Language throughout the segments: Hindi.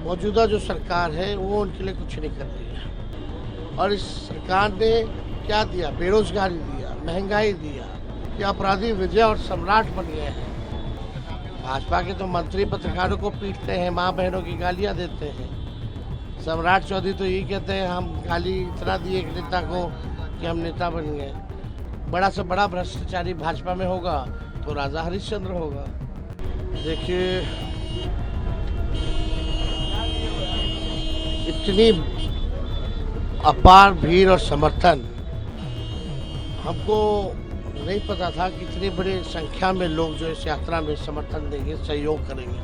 मौजूदा जो सरकार है वो उनके लिए कुछ नहीं कर रही है। और इस सरकार ने क्या दिया? बेरोजगारी दिया, महंगाई दिया, कि अपराधी विजय और सम्राट बन गए हैं। भाजपा के तो मंत्री पत्रकारों को पीटते हैं, माँ बहनों की गालियां देते हैं। सम्राट चौधरी तो यही कहते हैं हम गाली इतना दिए एक नेता को कि हम नेता बन गए। बड़ा से बड़ा भ्रष्टाचारी भाजपा में होगा तो राजा हरिश्चंद्र होगा। देखिए, इतनी अपार भीड़ और समर्थन हमको नहीं पता था कि इतनी बड़ी संख्या में लोग जो इस यात्रा में समर्थन देंगे, सहयोग करेंगे।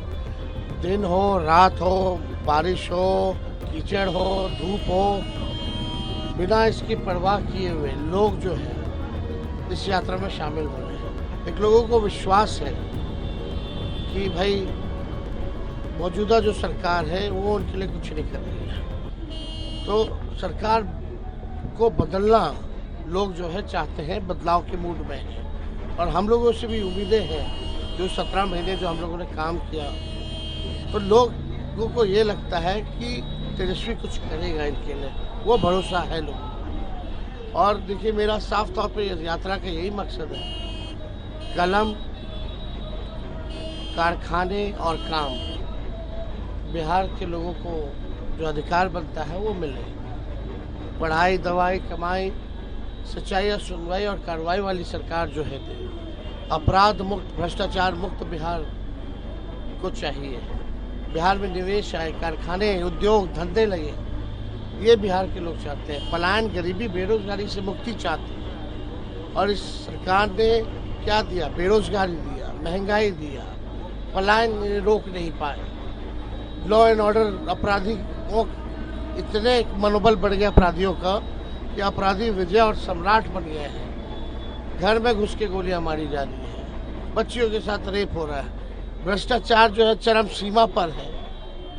दिन हो, रात हो, बारिश हो, कीचड़ हो, धूप हो, बिना इसकी परवाह किए हुए लोग जो है इस यात्रा में शामिल हो रहे हैं। एक लोगों को विश्वास है कि भाई मौजूदा जो सरकार है वो उनके लिए कुछ नहीं कर रही है। तो सरकार को बदलना लोग जो है चाहते हैं, बदलाव के मूड में हैं। और हम लोगों से भी उम्मीदें हैं। जो 17 महीने जो हम लोगों ने काम किया, तो लोगों को ये लगता है कि तेजस्वी कुछ करेगा इनके लिए, वो भरोसा है लोगों को। और देखिए, मेरा साफ तौर पे इस यात्रा का यही मकसद है, कलम, कारखाने और काम, बिहार के लोगों को जो अधिकार बनता है वो मिले। पढ़ाई, दवाई, कमाई, सच्चाई और सुनवाई और कार्रवाई वाली सरकार जो है, अपराध मुक्त, भ्रष्टाचार मुक्त बिहार को चाहिए। बिहार में निवेश आए, कारखाने, उद्योग, धंधे लगे, ये बिहार के लोग चाहते हैं। पलायन, गरीबी, बेरोजगारी से मुक्ति चाहते हैं। और इस सरकार ने क्या दिया? बेरोजगारी दिया, महंगाई दिया, पलायन रोक नहीं पाए। लॉ एंड ऑर्डर, अपराधियों इतने मनोबल बढ़ गया अपराधियों का कि अपराधी विजय और सम्राट बन गए हैं। घर में घुस के गोलियां मारी जा रही है, बच्चियों के साथ रेप हो रहा है, भ्रष्टाचार जो है चरम सीमा पर है।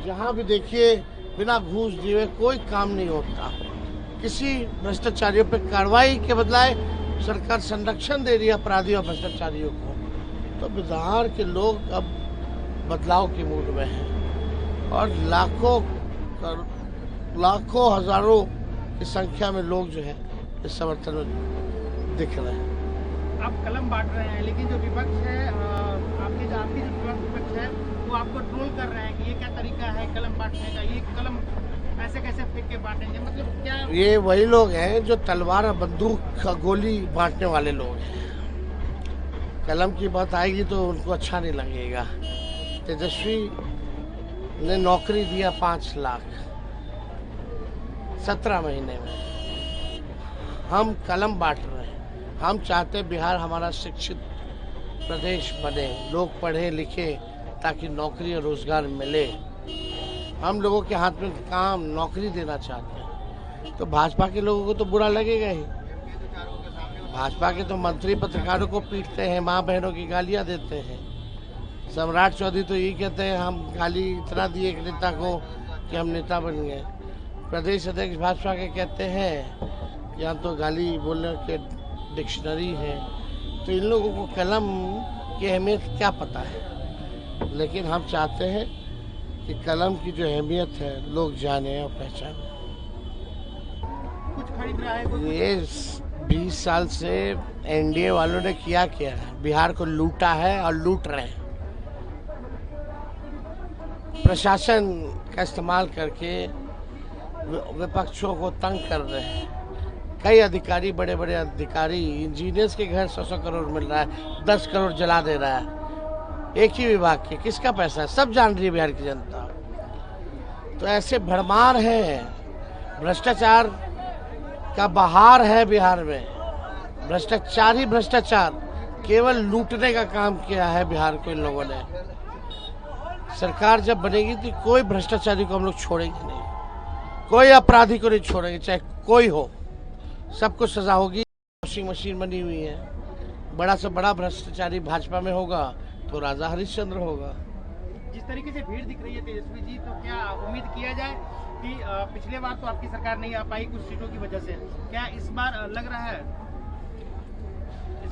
जहां भी देखिए बिना घूस दिए कोई काम नहीं होता। किसी भ्रष्टाचारियों पर कार्रवाई के बदलाए सरकार संरक्षण दे रही है अपराधियों और भ्रष्टाचारियों को। तो बिहार के लोग अब बदलाव के मूड में हैं और लाखों हजारों की संख्या में लोग जो है इस समर्थन में दिख रहे हैं। आप कलम बांट रहे हैं, लेकिन जो विपक्ष है, आपकी जो विपक्ष है वो आपको ट्रोल कर रहे हैं कि ये क्या तरीका है कलम बांटने का, ये कलम ऐसे कैसे फेंक के बांटेंगे, मतलब क्या? ये वही लोग हैं जो तलवार और बंदूक गोली बांटने वाले लोग हैं। कलम की बात आएगी तो उनको अच्छा नहीं लगेगा। तेजस्वी ने नौकरी दिया 5 लाख 17 महीने में। हम कलम बांट रहे हैं। हम चाहते हैं बिहार हमारा शिक्षित प्रदेश बने, लोग पढ़े लिखे ताकि नौकरी और रोजगार मिले। हम लोगों के हाथ में काम, नौकरी देना चाहते हैं। तो भाजपा के लोगों को तो बुरा लगेगा ही। भाजपा के तो मंत्री पत्रकारों को पीटते हैं, माँ बहनों की गालियां देते हैं। सम्राट चौधरी तो यही कहते हैं हम गाली इतना दिए एक नेता को कि हम नेता बन गए। प्रदेश अध्यक्ष भाजपा के कहते हैं यहाँ तो गाली बोलने के डिक्शनरी है। तो इन लोगों को कलम की अहमियत क्या पता है। लेकिन हम चाहते हैं कि कलम की जो अहमियत है लोग जाने और पहचाने। कुछ खरीद रहा है ये 20 साल से एनडीए वालों ने किया क्या है? बिहार को लूटा है और लूट रहे हैं। प्रशासन का इस्तेमाल करके विपक्षों को तंग कर रहे हैं। कई अधिकारी, बड़े बड़े अधिकारी, इंजीनियर्स के घर 100 करोड़ मिल रहा है, 10 करोड़ जला दे रहा है। एक ही विभाग के, किसका पैसा है? सब जान रही है बिहार की जनता। तो ऐसे भरमार है, भ्रष्टाचार का बहार है बिहार में। भ्रष्टाचार ही भ्रष्टाचार, केवल लूटने का काम किया है बिहार को इन लोगों ने। सरकार जब बनेगी तो कोई भ्रष्टाचारी को हम लोग छोड़ेंगे नहीं, कोई अपराधी को नहीं छोड़ेंगे, चाहे कोई हो, सबको सजा होगी। वॉशिंग मशीन बनी हुई है। बड़ा से बड़ा भ्रष्टाचारी भाजपा में होगा तो राजा हरिश्चंद्र होगा। जिस तरीके से भीड़ दिख रही है तेजस्वी जी, तो क्या उम्मीद किया जाए कि पिछले बार तो आपकी सरकार नहीं आ पाई कुछ सीटों की वजह से, क्या इस बार लग रहा है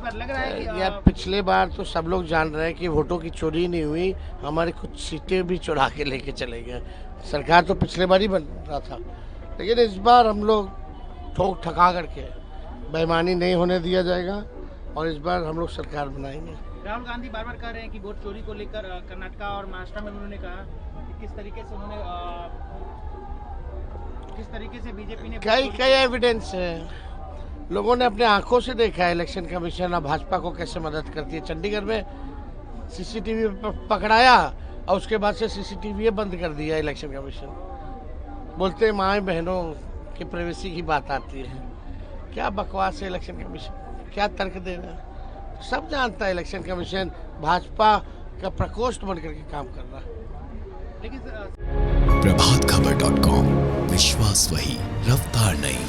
बार लग रहा है कि यार पिछले बार तो सब लोग जान रहे हैं कि वोटों की चोरी नहीं हुई, हमारी कुछ सीटें भी चुरा के लेके चले गए। सरकार तो पिछले बार ही बन रहा था, लेकिन इस बार हम लोग ठोक ठका करके बेईमानी नहीं होने दिया जाएगा और इस बार हम लोग सरकार बनाएंगे। राहुल गांधी बार बार कह रहे हैं कि वोट चोरी को लेकर कर्नाटका और महाराष्ट्र में उन्होंने कहा कि किस तरीके से उन्होंने किस तरीके से बीजेपी ने कई एविडेंस है, लोगों ने अपने आंखों से देखा है इलेक्शन कमीशन और भाजपा को कैसे मदद करती है। चंडीगढ़ में सीसीटीवी पकड़ाया और उसके बाद से सीसीटीवी बंद कर दिया इलेक्शन कमीशन। बोलते हैं माएँ बहनों की प्राइवेसी की बात आती है, क्या बकवास है इलेक्शन कमीशन, क्या तर्क दे रहा है। सब जानता है इलेक्शन कमीशन भाजपा का प्रकोष्ठ बनकर के काम कर रहा है। लेकिन प्रभातखबर.com, विश्वास वही, रफ्तार नहीं।